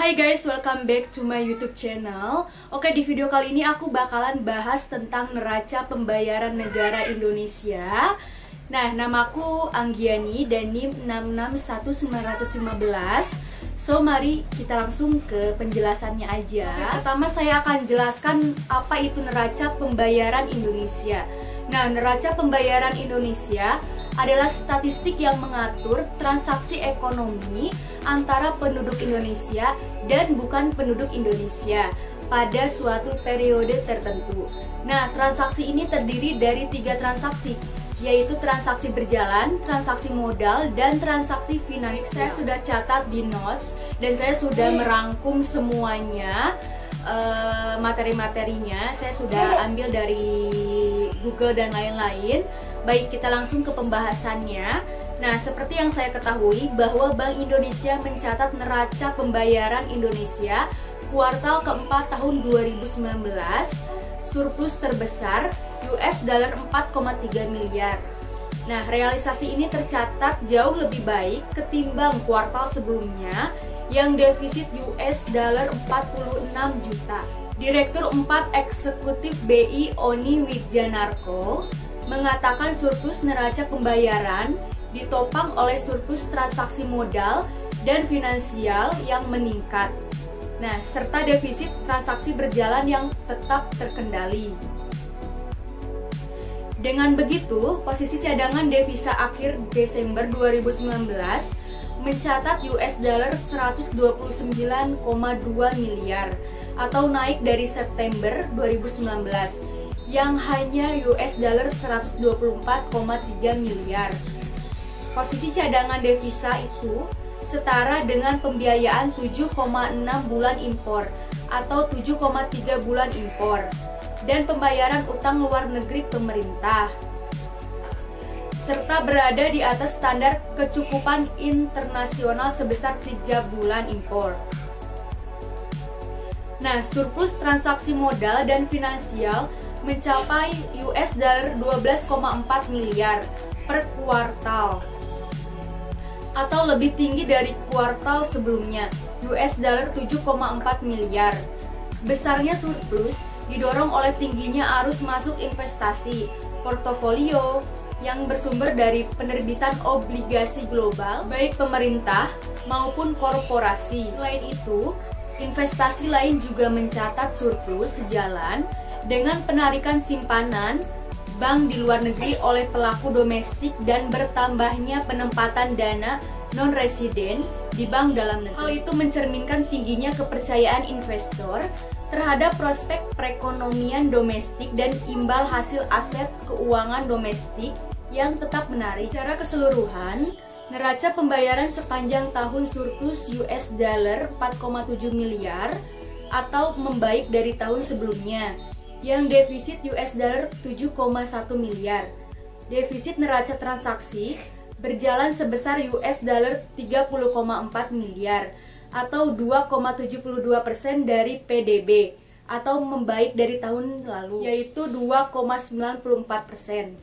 Hai guys, welcome back to my YouTube channel. Oke, di video kali ini aku bakalan bahas tentang neraca pembayaran negara Indonesia. Nah, namaku Anggiani dan NIM 661915. So, mari kita langsung ke penjelasannya aja. Oke, pertama saya akan jelaskan apa itu neraca pembayaran Indonesia. Nah, neraca pembayaran Indonesia adalah statistik yang mengatur transaksi ekonomi antara penduduk Indonesia dan bukan penduduk Indonesia pada suatu periode tertentu. Nah, transaksi ini terdiri dari 3 transaksi, yaitu transaksi berjalan, transaksi modal, dan transaksi finansial. Saya sudah catat di notes dan saya sudah merangkum semuanya. Materi-materinya saya sudah ambil dari Google dan lain-lain. Baik, kita langsung ke pembahasannya. Nah, seperti yang saya ketahui bahwa Bank Indonesia mencatat neraca pembayaran Indonesia kuartal keempat tahun 2019 surplus terbesar US dollar 4,3 miliar. Nah, realisasi ini tercatat jauh lebih baik ketimbang kuartal sebelumnya yang defisit US dollar 46 juta. Direktur 4 Eksekutif BI Oni Widjanarko mengatakan surplus neraca pembayaran ditopang oleh surplus transaksi modal dan finansial yang meningkat. Nah, serta defisit transaksi berjalan yang tetap terkendali. Dengan begitu, posisi cadangan devisa akhir Desember 2019 mencatat US dollar 129,2 miliar atau naik dari September 2019 yang hanya US dollar 124,3 miliar. Posisi cadangan devisa itu setara dengan pembiayaan 7,6 bulan impor atau 7,3 bulan impor dan pembayaran utang luar negeri pemerintah, serta berada di atas standar kecukupan internasional sebesar 3 bulan impor. Nah, surplus transaksi modal dan finansial mencapai US dollar 12,4 miliar per kuartal atau lebih tinggi dari kuartal sebelumnya, US dollar 7,4 miliar. Besarnya surplus didorong oleh tingginya arus masuk investasi portofolio yang bersumber dari penerbitan obligasi global, baik pemerintah maupun korporasi. Selain itu, investasi lain juga mencatat surplus sejalan dengan penarikan simpanan bank di luar negeri oleh pelaku domestik dan bertambahnya penempatan dana non-residen di bank dalam negeri. Hal itu mencerminkan tingginya kepercayaan investor terhadap prospek perekonomian domestik dan imbal hasil aset keuangan domestik yang tetap menarik. Secara keseluruhan, neraca pembayaran sepanjang tahun surplus US dollar 4,7 miliar atau membaik dari tahun sebelumnya yang defisit US dollar 7,1 miliar. Defisit neraca transaksi berjalan sebesar US dollar 30,4 miliar atau 2,72% dari PDB atau membaik dari tahun lalu, yaitu 2,94%.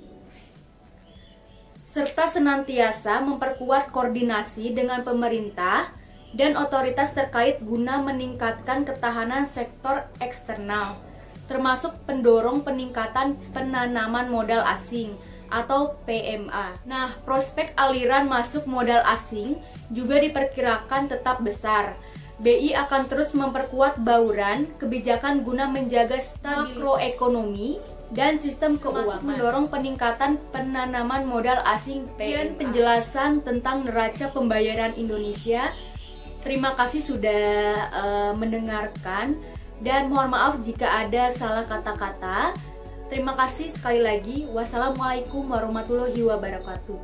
Serta senantiasa memperkuat koordinasi dengan pemerintah dan otoritas terkait guna meningkatkan ketahanan sektor eksternal, termasuk pendorong peningkatan penanaman modal asing atau PMA. Nah, prospek aliran masuk modal asing juga diperkirakan tetap besar. BI akan terus memperkuat bauran kebijakan guna menjaga stabilitas makroekonomi dan sistem keuangan, mendorong peningkatan penanaman modal asing. Dan penjelasan tentang neraca pembayaran Indonesia. Terima kasih sudah mendengarkan dan mohon maaf jika ada salah kata-kata. Terima kasih sekali lagi. Wassalamualaikum warahmatullahi wabarakatuh.